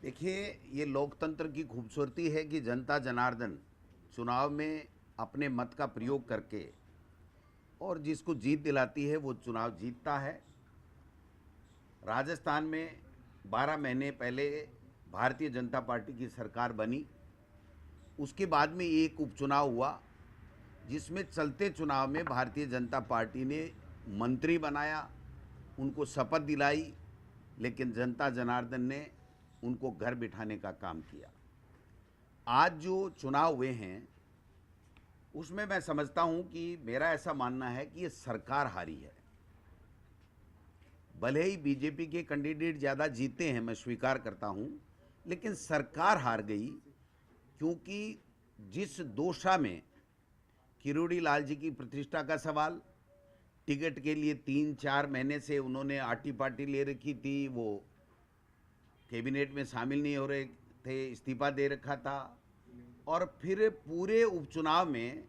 देखिए, ये लोकतंत्र की खूबसूरती है कि जनता जनार्दन चुनाव में अपने मत का प्रयोग करके और जिसको जीत दिलाती है वो चुनाव जीतता है। राजस्थान में 12 महीने पहले भारतीय जनता पार्टी की सरकार बनी। उसके बाद में एक उपचुनाव हुआ जिसमें चलते चुनाव में भारतीय जनता पार्टी ने मंत्री बनाया, उनको शपथ दिलाई, लेकिन जनता जनार्दन ने उनको घर बिठाने का काम किया। आज जो चुनाव हुए हैं उसमें मैं समझता हूं कि मेरा ऐसा मानना है कि ये सरकार हारी है। भले ही बीजेपी के कैंडिडेट ज़्यादा जीते हैं, मैं स्वीकार करता हूं, लेकिन सरकार हार गई, क्योंकि जिस दोषा में किरोड़ी लाल जी की प्रतिष्ठा का सवाल, टिकट के लिए 3-4 महीने से उन्होंने आटी पार्टी ले रखी थी, वो कैबिनेट में शामिल नहीं हो रहे थे, इस्तीफा दे रखा था, और फिर पूरे उपचुनाव में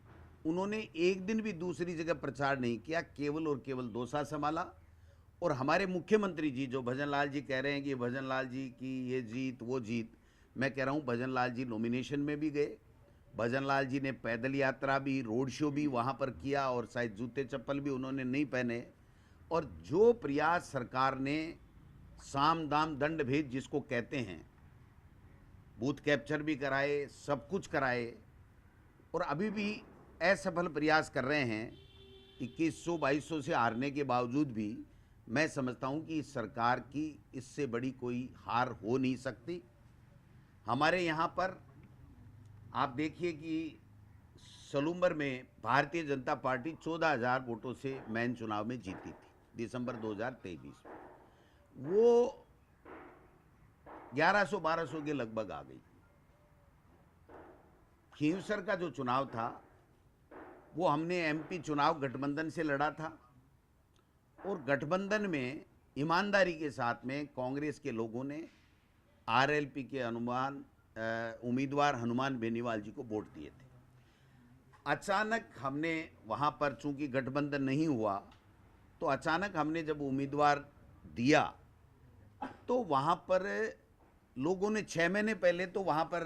उन्होंने एक दिन भी दूसरी जगह प्रचार नहीं किया, केवल और केवल दोसा संभाला। और हमारे मुख्यमंत्री जी जो भजन लाल जी कह रहे हैं कि भजन लाल जी की ये जीत वो जीत, मैं कह रहा हूँ भजन लाल जी नॉमिनेशन में भी गए, भजन लाल जी ने पैदल यात्रा भी, रोड शो भी वहाँ पर किया, और शायद जूते चप्पल भी उन्होंने नहीं पहने। और जो प्रयास सरकार ने साम दाम दंड भेद जिसको कहते हैं, बूथ कैप्चर भी कराए, सब कुछ कराए, और अभी भी असफल प्रयास कर रहे हैं। 2100-2200 से हारने के बावजूद भी मैं समझता हूं कि इस सरकार की इससे बड़ी कोई हार हो नहीं सकती। हमारे यहाँ पर आप देखिए कि सलूम्बर में भारतीय जनता पार्टी 14,000 वोटों से मेन चुनाव में जीती थी दिसंबर 2023 में। वो 1100-1200 के लगभग आ गई। खींवसर का जो चुनाव था वो हमने एमपी चुनाव गठबंधन से लड़ा था, और गठबंधन में ईमानदारी के साथ में कांग्रेस के लोगों ने आरएलपी के उम्मीदवार हनुमान बेनीवाल जी को वोट दिए थे। अचानक हमने वहाँ पर, चूंकि गठबंधन नहीं हुआ, तो अचानक हमने जब उम्मीदवार दिया तो वहाँ पर लोगों ने 6 महीने पहले तो वहाँ पर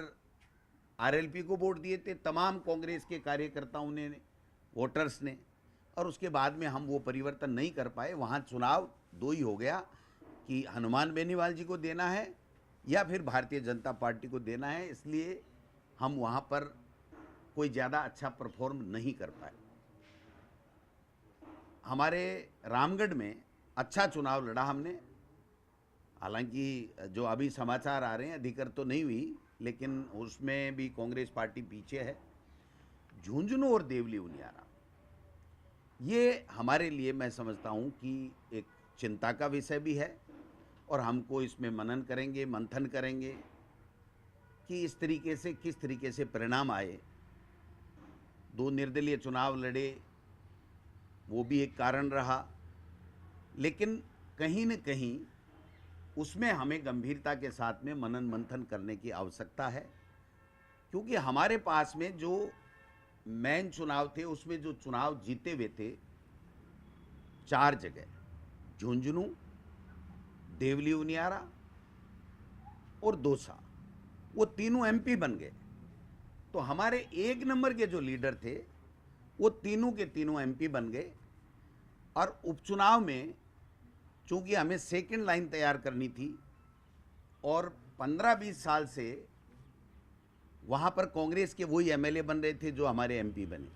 आरएलपी को वोट दिए थे, तमाम कांग्रेस के कार्यकर्ताओं ने, वोटर्स ने, और उसके बाद में हम वो परिवर्तन नहीं कर पाए। वहाँ चुनाव दो ही हो गया कि हनुमान बेनीवाल जी को देना है या फिर भारतीय जनता पार्टी को देना है, इसलिए हम वहाँ पर कोई ज़्यादा अच्छा परफॉर्म नहीं कर पाए। हमारे रामगढ़ में अच्छा चुनाव लड़ा हमने, हालांकि जो अभी समाचार आ रहे हैं अधिकृत तो नहीं हुई, लेकिन उसमें भी कांग्रेस पार्टी पीछे है। झुंझुनू और देवली उनियारा, ये हमारे लिए मैं समझता हूँ कि एक चिंता का विषय भी है, और हमको इसमें मनन करेंगे, मंथन करेंगे कि इस तरीके से किस तरीके से परिणाम आए। 2 निर्दलीय चुनाव लड़े, वो भी एक कारण रहा, लेकिन कहीं न कहीं उसमें हमें गंभीरता के साथ में मनन मंथन करने की आवश्यकता है, क्योंकि हमारे पास में जो मेन चुनाव थे उसमें जो चुनाव जीते हुए थे 4 जगह, झुंझुनू, देवली उनियारा और दौसा, वो तीनों एमपी बन गए। तो हमारे 1 नंबर के जो लीडर थे वो तीनों के तीनों एमपी बन गए। और उपचुनाव में चूंकि हमें सेकंड लाइन तैयार करनी थी, और 15-20 साल से वहाँ पर कांग्रेस के वही एमएलए बन रहे थे जो हमारे एमपी बने,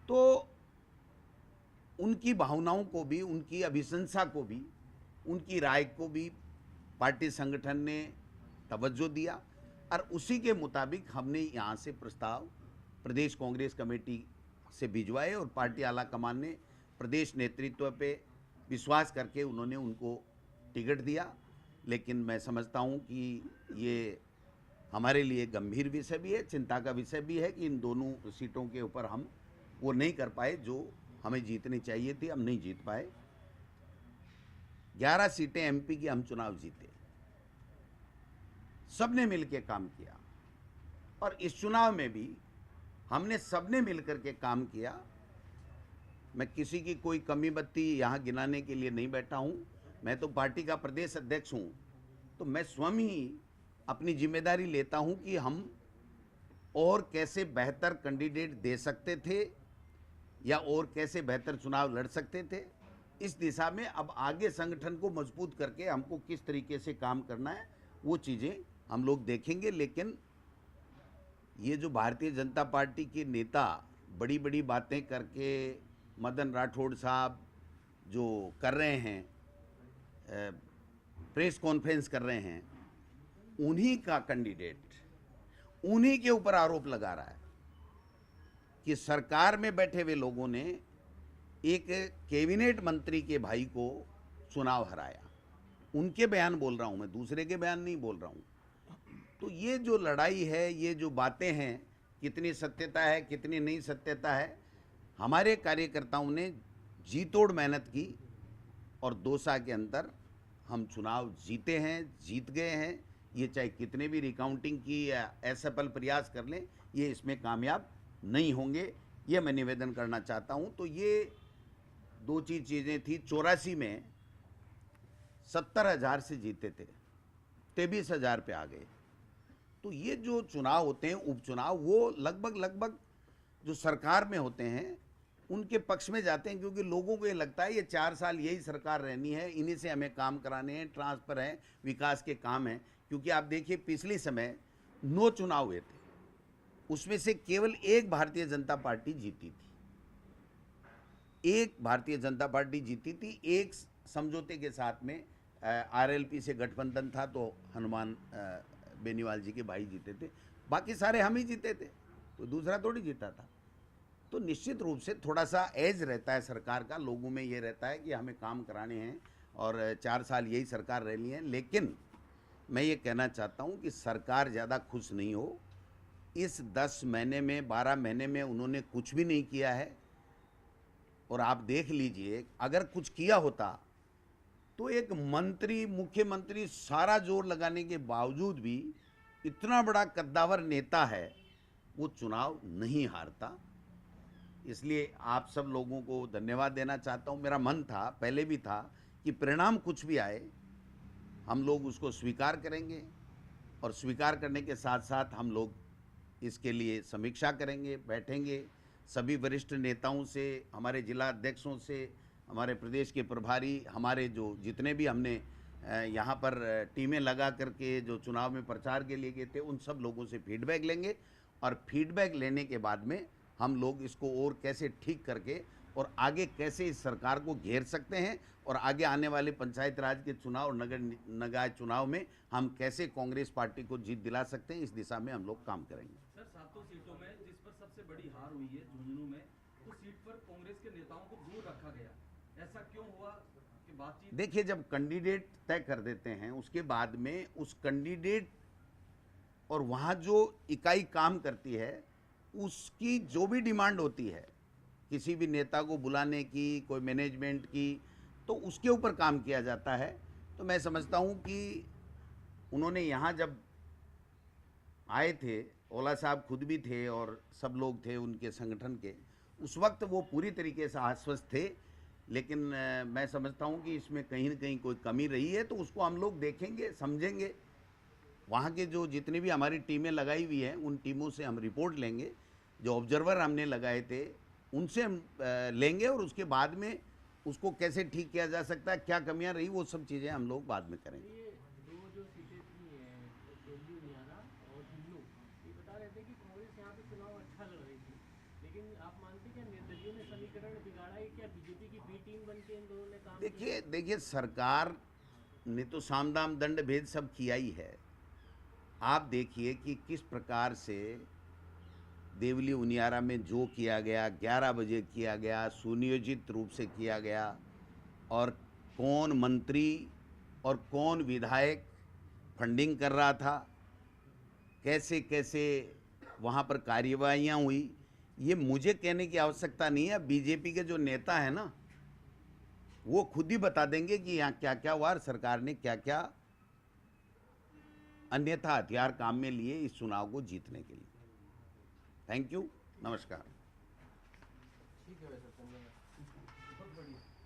तो उनकी भावनाओं को भी, उनकी अभिशंसा को भी, उनकी राय को भी पार्टी संगठन ने तवज्जो दिया, और उसी के मुताबिक हमने यहाँ से प्रस्ताव प्रदेश कांग्रेस कमेटी से भिजवाए, और पार्टी आला कमान ने प्रदेश नेतृत्व पे विश्वास करके उन्होंने उनको टिकट दिया। लेकिन मैं समझता हूँ कि ये हमारे लिए गंभीर विषय भी है, चिंता का विषय भी है कि इन दोनों सीटों के ऊपर हम वो नहीं कर पाए जो हमें जीतनी चाहिए थी, हम नहीं जीत पाए। 11 सीटें एमपी की हम चुनाव जीते, सबने मिलकर काम किया, और इस चुनाव में भी हमने सबने मिलकर के काम किया। मैं किसी की कोई कमी बत्ती यहाँ गिनाने के लिए नहीं बैठा हूँ। मैं तो पार्टी का प्रदेश अध्यक्ष हूँ, तो मैं स्वयं ही अपनी जिम्मेदारी लेता हूँ कि हम और कैसे बेहतर कैंडिडेट दे सकते थे या और कैसे बेहतर चुनाव लड़ सकते थे। इस दिशा में अब आगे संगठन को मजबूत करके हमको किस तरीके से काम करना है वो चीज़ें हम लोग देखेंगे। लेकिन ये जो भारतीय जनता पार्टी के नेता बड़ी बड़ी बातें करके मदन राठौड़ साहब जो कर रहे हैं, प्रेस कॉन्फ्रेंस कर रहे हैं, उन्हीं का कैंडिडेट उन्हीं के ऊपर आरोप लगा रहा है कि सरकार में बैठे हुए लोगों ने एक कैबिनेट मंत्री के भाई को चुनाव हराया। उनके बयान बोल रहा हूं मैं, दूसरे के बयान नहीं बोल रहा हूं। तो ये जो लड़ाई है, ये जो बातें हैं, कितनी सत्यता है कितनी नहीं सत्यता है, हमारे कार्यकर्ताओं ने जी तोड़ मेहनत की और 2 साल के अंदर हम चुनाव जीते हैं, जीत गए हैं। ये चाहे कितने भी रिकाउंटिंग की या असफल प्रयास कर लें, ये इसमें कामयाब नहीं होंगे, ये मैं निवेदन करना चाहता हूं। तो ये 2 चीज़ें थी। 84 में 70,000 से जीते थे, 23,000 पे आ गए। तो ये जो चुनाव होते हैं उपचुनाव, वो लगभग जो सरकार में होते हैं उनके पक्ष में जाते हैं, क्योंकि लोगों को ये लगता है ये 4 साल यही सरकार रहनी है, इन्हीं से हमें काम कराने हैं, ट्रांसफर है, विकास के काम हैं। क्योंकि आप देखिए पिछले समय 9 चुनाव हुए थे, उसमें से केवल एक भारतीय जनता पार्टी जीती थी, एक भारतीय जनता पार्टी जीती थी। एक समझौते के साथ में आरएलपी से गठबंधन था, तो हनुमान बेनीवाल जी के भाई जीते थे, बाकी सारे हम ही जीते थे, तो दूसरा थोड़ी जीता था। तो निश्चित रूप से थोड़ा सा एज रहता है सरकार का, लोगों में ये रहता है कि हमें काम कराने हैं और 4 साल यही सरकार रहनी है। लेकिन मैं ये कहना चाहता हूँ कि सरकार ज़्यादा खुश नहीं हो। इस 10 महीने में 12 महीने में उन्होंने कुछ भी नहीं किया है। और आप देख लीजिए, अगर कुछ किया होता तो एक मंत्री, मुख्यमंत्री सारा जोर लगाने के बावजूद भी, इतना बड़ा कद्दावर नेता है, वो चुनाव नहीं हारता। इसलिए आप सब लोगों को धन्यवाद देना चाहता हूँ। मेरा मन था, पहले भी था, कि परिणाम कुछ भी आए हम लोग उसको स्वीकार करेंगे, और स्वीकार करने के साथ साथ हम लोग इसके लिए समीक्षा करेंगे, बैठेंगे सभी वरिष्ठ नेताओं से, हमारे जिला अध्यक्षों से, हमारे प्रदेश के प्रभारी, हमारे जो जितने भी हमने यहाँ पर टीमें लगा करके जो चुनाव में प्रचार के लिए गए थे, उन सब लोगों से फीडबैक लेंगे। और फीडबैक लेने के बाद में हम लोग इसको और कैसे ठीक करके और आगे कैसे इस सरकार को घेर सकते हैं, और आगे आने वाले पंचायत राज के चुनाव और नगर निकाय चुनाव में हम कैसे कांग्रेस पार्टी को जीत दिला सकते हैं, इस दिशा में हम लोग काम करेंगे। सर, 7 सीटों में जिस पर सबसे बड़ी हार हुई है झुंझुनू में, तो सीट पर कांग्रेस के नेताओं को दूर रखा गया, ऐसा क्यों हुआ कि बातचीत? देखिए, जब कैंडिडेट तय कर देते हैं उसके बाद में उस कैंडिडेट और वहाँ जो इकाई काम करती है उसकी जो भी डिमांड होती है, किसी भी नेता को बुलाने की, कोई मैनेजमेंट की, तो उसके ऊपर काम किया जाता है। तो मैं समझता हूँ कि उन्होंने यहाँ जब आए थे, ओला साहब खुद भी थे और सब लोग थे उनके संगठन के, उस वक्त वो पूरी तरीके से आश्वस्त थे। लेकिन मैं समझता हूँ कि इसमें कहीं न कहीं कोई कमी रही है, तो उसको हम लोग देखेंगे, समझेंगे। वहाँ के जो जितनी भी हमारी टीमें लगाई हुई हैं, उन टीमों से हम रिपोर्ट लेंगे, जो ऑब्जर्वर हमने लगाए थे उनसे हम लेंगे, और उसके बाद में उसको कैसे ठीक किया जा सकता है, क्या कमियां रही, वो सब चीज़ें हम लोग बाद में करेंगे। ये दो जो सीटें थी देवली उनियारा और झुंझुनू, ये बता रहे थे कि कांग्रेस यहाँ पे चुनाव अच्छा लड़ रही थी, लेकिन आप मानते क्या निर्दलीयों ने समीकरण बिगाड़ा है? क्या बीजेपी की बी टीम बन के इन दोनों ने काम किया? देखिए सरकार ने तो साम दाम दंड भेद सब किया ही है। आप देखिए कि किस प्रकार से देवली उनियारा में जो किया गया, 11 बजे किया गया, सुनियोजित रूप से किया गया, और कौन मंत्री और कौन विधायक फंडिंग कर रहा था, कैसे कैसे वहाँ पर कार्यवाहियाँ हुई, ये मुझे कहने की आवश्यकता नहीं है। बीजेपी के जो नेता हैं ना, वो खुद ही बता देंगे कि यहाँ क्या क्या हुआ, सरकार ने क्या क्या अन्यथा हथियार काम में लिए इस चुनाव को जीतने के लिए। थैंक यू, नमस्कार। ठीक है वैसे, धन्यवाद। बहुत बढ़िया।